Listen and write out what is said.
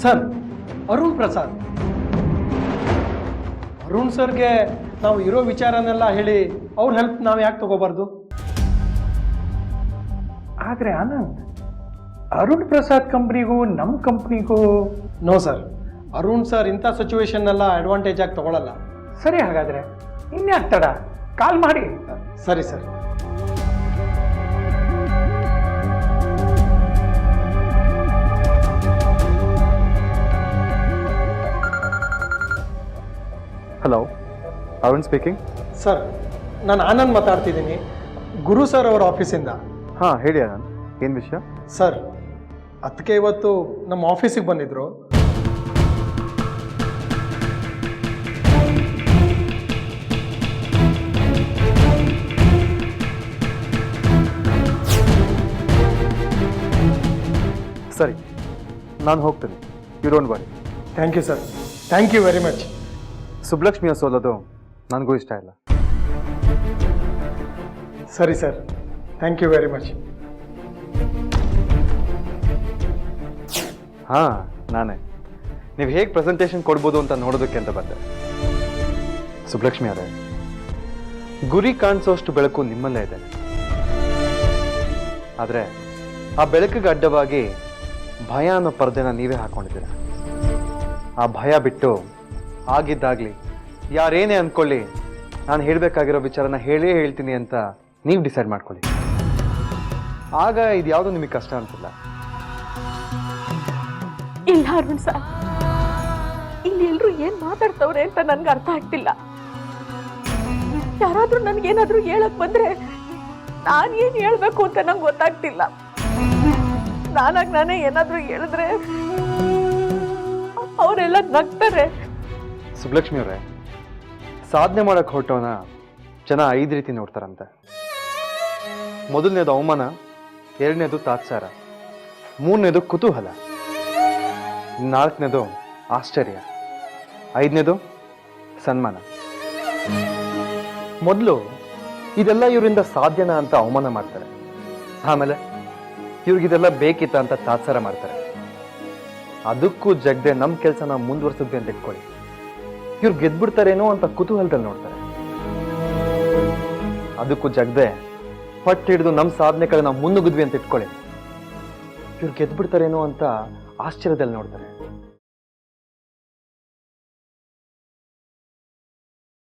Sir, Arun Prasad. Arun ಸರ್ಗೆ ನಾವು ಇರೋ ವಿಚಾರನೆಲ್ಲ ಹೇಳಿ ಅವ್ರ ಹೆಲ್ಪ್ ನಾವು ಯಾಕೆ ತಗೋಬಾರ್ದು? ಆದರೆ ಆನಂದ್, ಅರುಣ್ ಪ್ರಸಾದ್ ಕಂಪ್ನಿಗೂ ನಮ್ಮ ಕಂಪ್ನಿಗೂ... ನೋ ಸರ್, ಅರುಣ್ ಸರ್ ಇಂಥ ಸಿಚುವೇಶನ್ನೆಲ್ಲ ಅಡ್ವಾಂಟೇಜ್ ಆಗಿ ತಗೊಳ್ಳಲ್ಲ. ಸರಿ, ಹಾಗಾದರೆ ಇನ್ಯಾಕೆ ತಡ, ಕಾಲ್ ಮಾಡಿ. ಸರಿ sir. Hello, Arun speaking. Sir, ನಾನು ಆನಂದ್ ಮಾತಾಡ್ತಿದ್ದೀನಿ, ಗುರು ಸರ್ ಅವರ ಆಫೀಸಿಂದ. ಹಾಂ, ಹೇಳಿ ಆನಂದ್, ಏನು ವಿಷಯ? ಸರ್, ಅದಕ್ಕೆ ಇವತ್ತು ನಮ್ಮ ಆಫೀಸಿಗೆ ಬಂದಿದ್ರು. ಸರಿ, ನಾನು ಹೋಗ್ತೀನಿ, you don't worry. Thank you sir, thank you very much. ಸುಬ್ಲಕ್ಷ್ಮಿಯ ಸೋಲೋದು ನನಗೂ ಇಷ್ಟ ಇಲ್ಲ. ಸರಿ sir, thank you very much. ಹಾಂ, ನಾನೇ. ನೀವು ಹೇಗೆ ಪ್ರೆಸೆಂಟೇಷನ್ ಕೊಡ್ಬೋದು ಅಂತ ನೋಡೋದಕ್ಕೆ ಅಂತ ಬಂದೆ. ಸುಬ್ಲಕ್ಷ್ಮಿ ಅವರೇ, ಗುರಿ ಕಾಣಿಸೋಷ್ಟು ಬೆಳಕು ನಿಮ್ಮಲ್ಲೇ ಇದೆ. ಆದರೆ ಆ ಬೆಳಕಿಗೆ ಅಡ್ಡವಾಗಿ ಭಯ ಅನ್ನೋ ಪರ್ದೆನ ನೀವೇ ಹಾಕೊಂಡಿದ್ದೀರ. ಆ ಭಯ ಬಿಟ್ಟು ಆಗಿದ್ದಾಗಲಿ ಯಾರೇನೇ ಅಂದ್ಕೊಳ್ಳಿ, ನಾನು ಹೇಳಬೇಕಾಗಿರೋ ವಿಚಾರನ ಹೇಳೇ ಹೇಳ್ತೀನಿ ಅಂತ ನೀವು ಡಿಸೈಡ್ ಮಾಡ್ಕೊಳ್ಳಿ. ಆಗ ಇದು ಯಾವುದೂ ನಿಮಗೆ ಕಷ್ಟ ಅನ್ಸಿಲ್ಲ. ಇಲ್ಲ ಅರುಣ್ ಸರ್, ಇಲ್ಲಿ ಎಲ್ರು ಏನ್ ಮಾತಾಡ್ತವ್ರೆ ಅಂತ ನನ್ಗೆ ಅರ್ಥ ಆಗ್ತಿಲ್ಲ. ಯಾರಾದ್ರೂ ನನ್ಗೇನಾದ್ರೂ ಹೇಳಕ್ ಬಂದ್ರೆ ನಾನ್ ಏನ್ ಹೇಳ್ಬೇಕು ಅಂತ ನಂಗೆ ಗೊತ್ತಾಗ್ತಿಲ್ಲ. ನಾನೇ ಏನಾದ್ರೂ ಹೇಳಿದ್ರೆ ಅವರೆಲ್ಲ ನಗ್ತಾರೆ. ಸುಬ್ಲಕ್ಷ್ಮಿ ಅವರೇ, ಸಾಧನೆ ಮಾಡಕ್ಕೆ ಹೊರಟವನ ಜನ 5 ರೀತಿ ನೋಡ್ತಾರಂತೆ. ಮೊದಲನೇದು ಅವಮಾನ, ಎರಡನೇದು ತಾತ್ಸಾರ, ಮೂರನೇದು ಕುತೂಹಲ, 4ನೇದು ಆಶ್ಚರ್ಯ, 5ನೇದು ಸನ್ಮಾನ. ಮೊದಲು ಇದೆಲ್ಲ ಇವರಿಂದ ಸಾಧ್ಯನಾ ಅಂತ ಅವಮಾನ ಮಾಡ್ತಾರೆ. ಆಮೇಲೆ ಇವ್ರಿಗಿದೆಲ್ಲ ಬೇಕಿತ್ತ ಅಂತ ತಾತ್ಸಾರ ಮಾಡ್ತಾರೆ. ಅದಕ್ಕೂ ಜಗ್ದೆ ನಮ್ಮ ಕೆಲಸನ ಮುಂದುವರ್ಸಿದ್ವಿ ಅಂತ ಇಟ್ಕೊಳ್ಳಿ, ಇವ್ರು ಗೆದ್ಬಿಡ್ತಾರೇನೋ ಅಂತ ಕುತೂಹಲದಲ್ಲಿ ನೋಡ್ತಾರೆ. ಅದಕ್ಕೂ ಜಗ್ದೆ ಪಟ್ಟು ಹಿಡಿದು ನಮ್ಮ ಸಾಧನೆ ಕಡೆ ನಾವು ಮುನ್ನುಗ್ಗಿದ್ವಿ ಅಂತ ಇಟ್ಕೊಳ್ಳಿ, ಇವ್ರು ಗೆದ್ಬಿಡ್ತಾರೇನೋ ಅಂತ ಆಶ್ಚರ್ಯದಲ್ಲಿ ನೋಡ್ತಾರೆ.